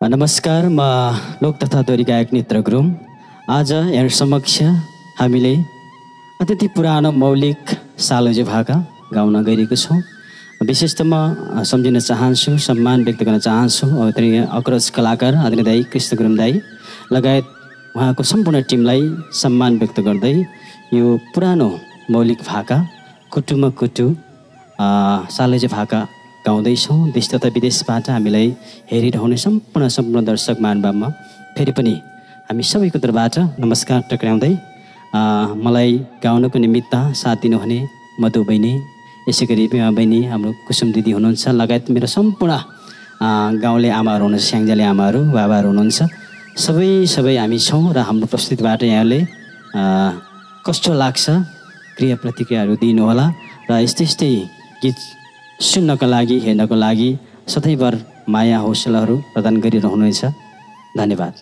नमस्कार, म लोक तथा दोहोरी गायक नित्र गुरुङ। आज यहाँ समक्ष हामीले अत्यन्तै पुरानो मौलिक सालोजे भाका गाउन गइरहेको छौँ। विशेष त म सम्झिन चाहन्छु, सम्मान व्यक्त गर्न चाहन्छु अग्रज कलाकार आदरणीय दाई कृष्ण गुरुङ दाई लगायत उहाँको सम्पूर्ण टिमलाई सम्मान व्यक्त गर्दै यो पुरानो मौलिक भाका कुटुमा कुटु सालोजे भाका गाउँदैछौँ। देश तथा विदेशबाट हामीलाई हेरिरहने सम्पूर्ण दर्शक महानुभावमा फेरि पनि हामी सबैको तर्फबाट नमस्कार टक्राउँदै मलाई गाउनको निमित्त साथ दिनुहुने मधु बहिनी, यसै गरी बहिनी हाम्रो कुसुम दिदी हुनुहुन्छ, लगायत मेरो सम्पूर्ण गाउँले आमाहरू हुनुहुन्छ, स्याङ्जाले आमाहरू बाबाहरू हुनुहुन्छ, सबै हामी छौँ र हाम्रो प्रस्तुतिबाट यहाँले कस्तो लाग्छ क्रिया प्रतिक्रियाहरू दिनुहोला र यस्तै गीत सुन्नको लागि हेर्नको लागि सधैँभर माया हौसलाहरू प्रदान गरिरहनुहुनेछ। धन्यवाद।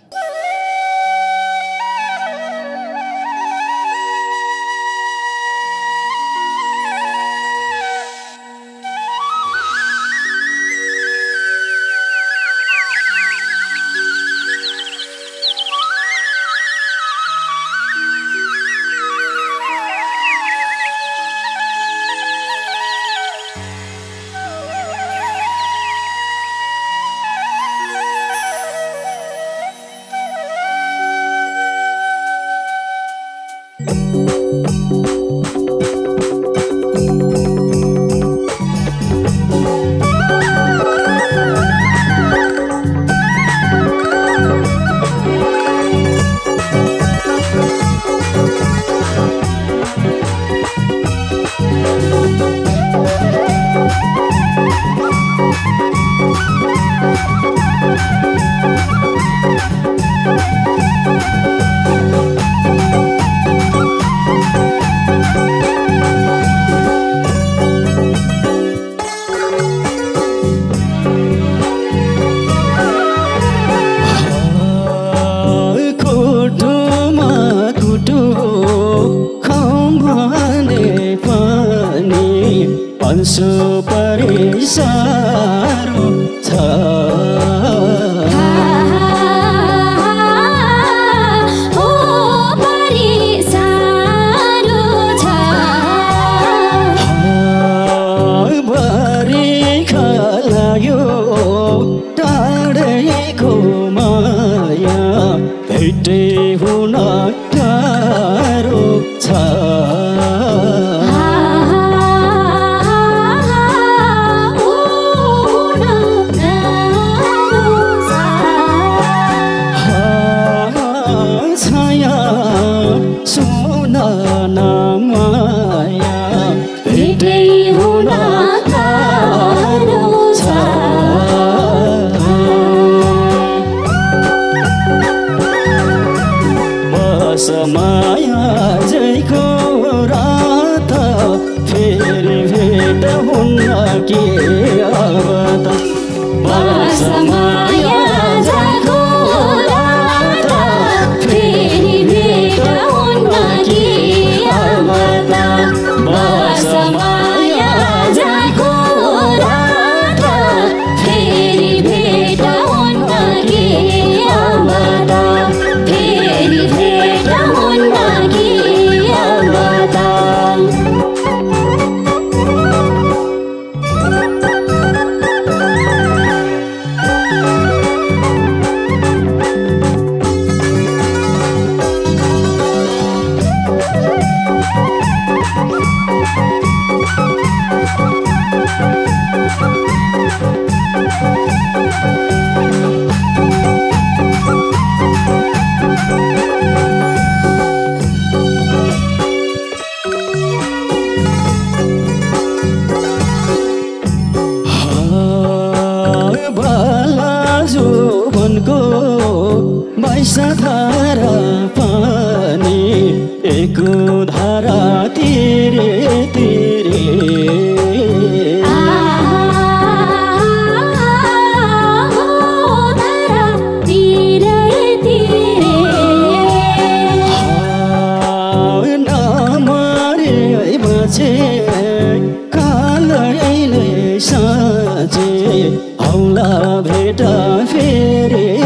हौला भेटा फेरि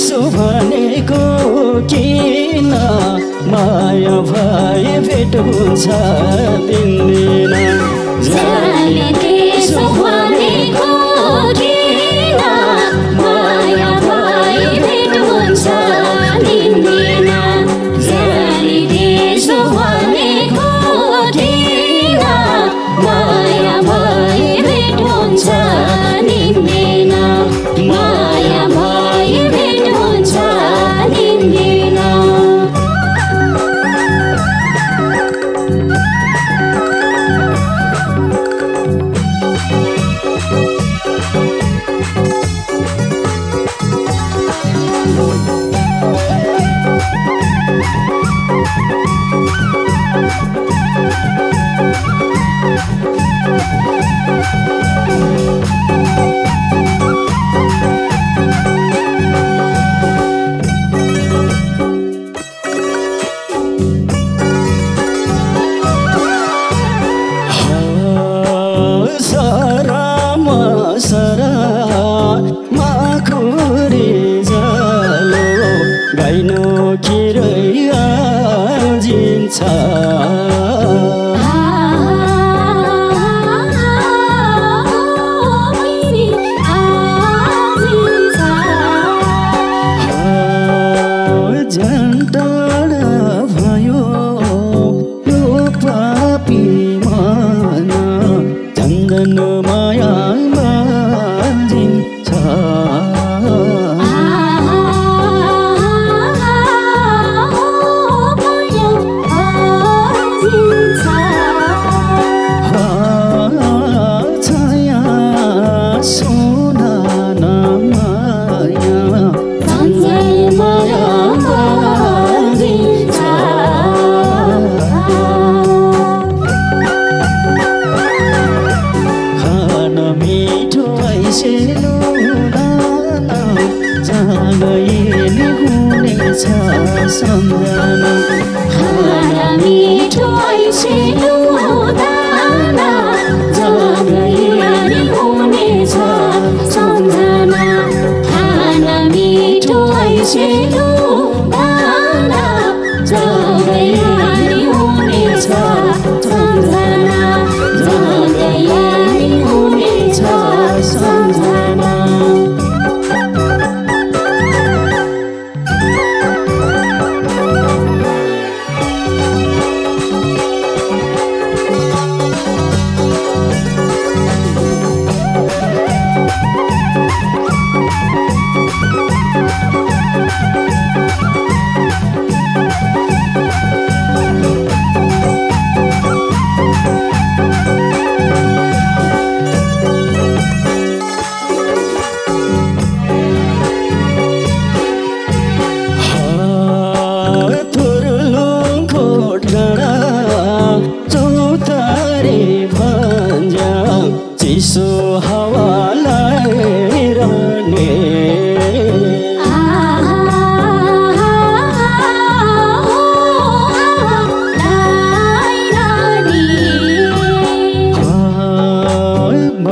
त्यसो भनेको किन माया भए भेट हुन्छ दिन्दिन जाने त्यसो भनेको किन माया भए भेट हुन्छ दिन्दिन जाने त्यसो भनेको किन माया भए भेट हुन्छ दिन्दिन माया भए भेट हुन्छ दिन्दिन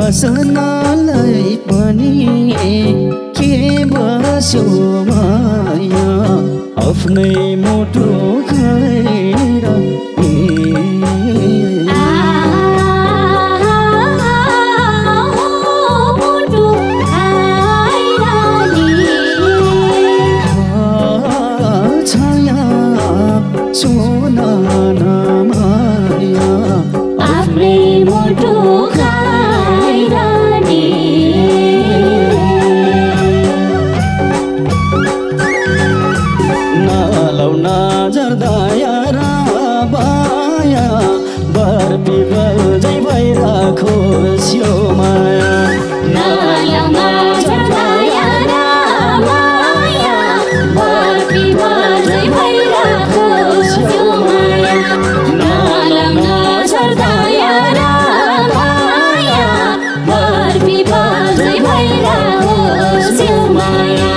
बसनालाई पनि के बस्यो माया आफ्नै मुटु खाएर छाया सोना माया आफ्नै मुटु खोज्यो माया नालामा झर्दाया माया बर्फी बजै भइरहेको खोज्यो माया नालामा झर्दाया माया बर्फी बजै भइरहेको खोज्यो माया